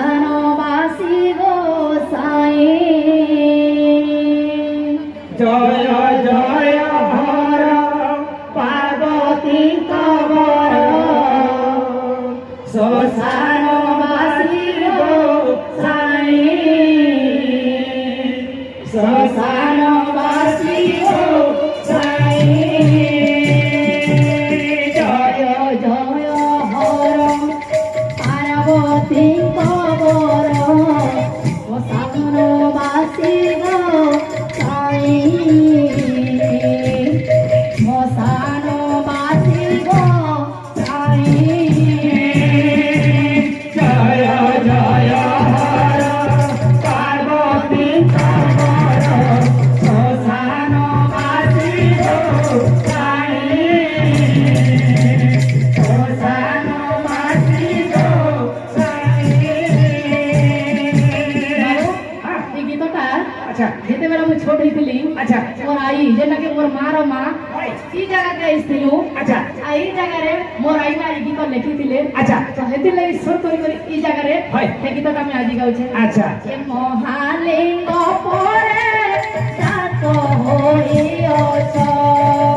শ্মশানবাসী গোসাই জয় জয় হর পার্বতী কবর শ্মশানবাসী গোসাই শ্মশানবাসী গোসাই জয় জয় হর পার্বতী কবর শ্মশানবাসী গোসাই শ্মশানবাসী গোসাই জয় জয় হর পার্বতী কবর শ্মশানবাসী গোসাই শ্মশানবাসী গোসাই। এই গীতটা আচ্ছা যেତେବେଳେ ମୁଁ ଛୋଟ ହେଇଥିଲି ଆଚ୍ଛା ମୋର ଆଈ ଯେନ୍ଟାକି ମୋର ମାର ମା ଇ ଜାଗାକେ ଆସିଥିଲୁ ଆଚ୍ଛା ଆଉ ଏଇ ଜାଗାରେ ମୋର ଆଈଟା ଏଇ ଗୀତ ଲେଖିଥିଲେ ଆଚ୍ଛା ତ ସେଥିର୍ଲାଗି ସୁର କରି କରି ଏଇ ଜାଗାରେ ହଏ ସେ ଗୀତଟା ଆମେ ଆଜି ଗାଉଛେ ଆଚ୍ଛା ଏ ମହାଲିଙ୍ଗ ପରେ ସାତ ହୋଇଅଛ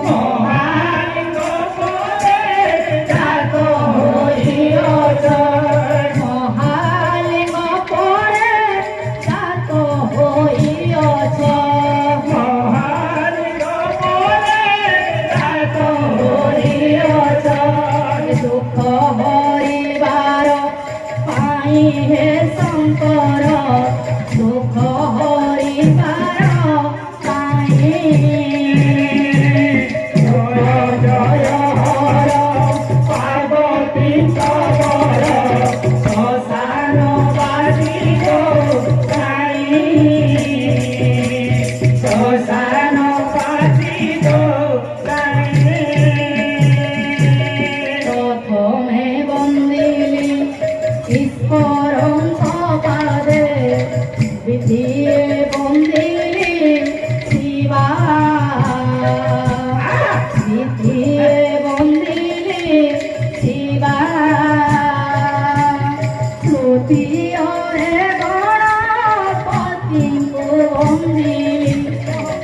ମହାଲିଙ୍ଗ ପରେ ଜାତ ହୋଇଅଛ ମହାଲିଙ୍ଗ ପରେ ସାତ ହୋଇଅଛ ମହାଲିଙ୍ଗ ପରେ ଜାତ ହୋଇଅଛ ଦୁଃଖ ହରିବାର ପାଇଁ ହେ ଶଙ୍କର ଦୁଃଖ ହରିବାର ପାଇଁ ଜୟ ଜୟ ହର ପାର୍ବତୀ କବର ଶ୍ମଶାନବାସୀ ଗୋସାଇ ଶ୍ମଶାନବାସୀ ଗୋସାଇ প্রথমে বন্দিলি ঈশ্বরঙ্ক পাদে দ্বিতীয় বন্দিলি শিবা দ্বিতীয় বন্দিলি শিবা তৃতীয়রে গণপতিଙ୍କୁ বন্দিলি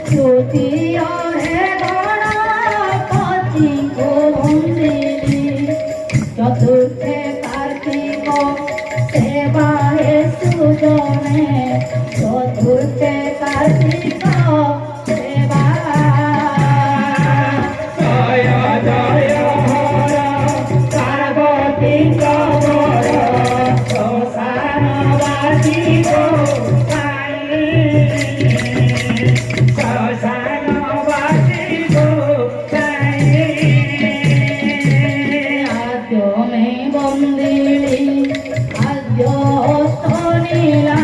তৃতীয়রে গণপতিଙ୍କୁ বন্দিলি চতুর্থে কার্তিক সেবাহে সুজনে চতুর্থে কার্তিক সেবা জয় জয় হর পার্বতী কবর শ্মশানবাসী গোসাই শ্মশানবাসী গোসাই আদ্যমে বন্দিলি আদ্য নীলা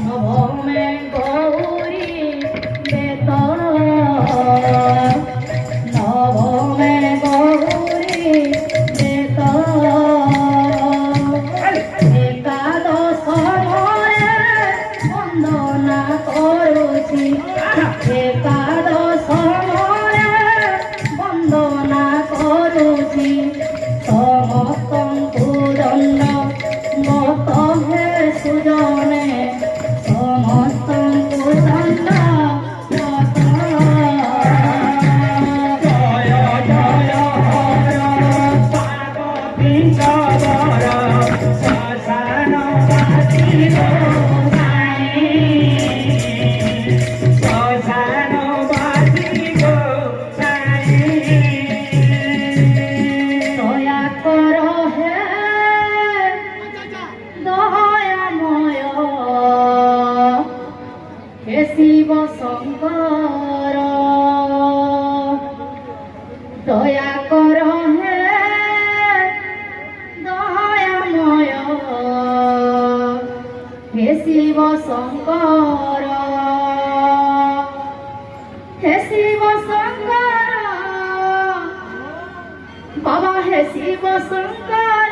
নবমে গৌরী বেত নবমে গৌরী বেত একাদশ মরে বন্দনা করুছি একাদশ মরে বন্দনা করুছি সমস্তଙ୍କୁ দণ্ড মত হে সুজনে সমস্তଙ୍କୁ দণ্ড মত জয় জয় হর পার্বতী কবর শ্মশানবাসী গোসাই শ্মশানবাসী গোসাই দয়া কর হে দয়াময় হে শিব শঙ্কর দয়া কর হে দয়াময় হে শিব শঙ্কর হে শিব শঙ্কর বাবা হে শিব শঙ্কর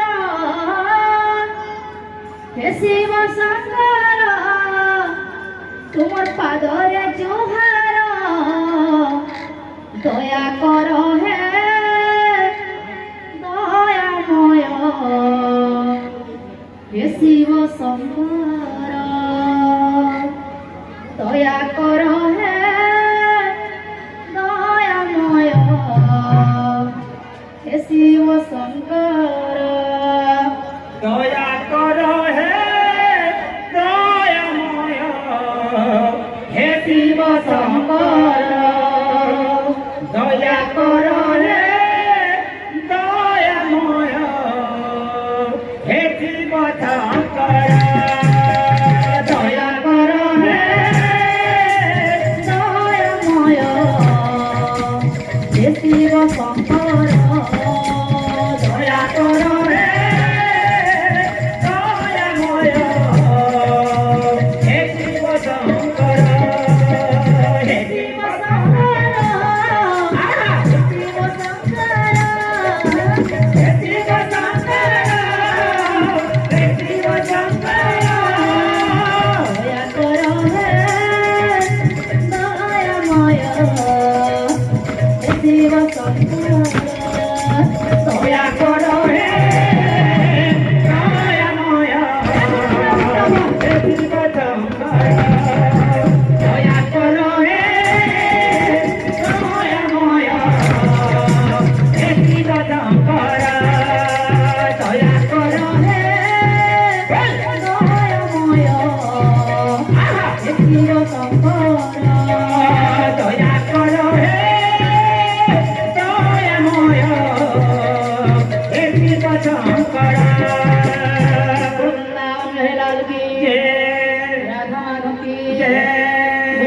হে শিব শঙ্কর তোমার পাদরে জোহার দয়া কর হে দয়াময় হে শিব শিব শঙ্কর দয়া কর হে দয়াময় হে শিব শঙ্কর দয়া কর হে দয়াময় হে শিব শঙ্কর দয়া কর হে দয়াময় হে শিব শঙ্কর দয়া কর হে দয়াময় হে শিব শঙ্কর দয়া কর হে দয়াময় হে শিব শঙ্কর হে শিব শঙ্কর শিব শঙ্কর হে শিব শঙ্কর হে শিব শঙ্কর দয়া কর হে দয়াময় হে শিব শঙ্কর দয়া কর হে দয়াময় হে শিব শঙ্কর দয়া কর হে দয়াময় হে শিব শঙ্কর দয়া কর হে দয়াময় হে শিব শঙ্কর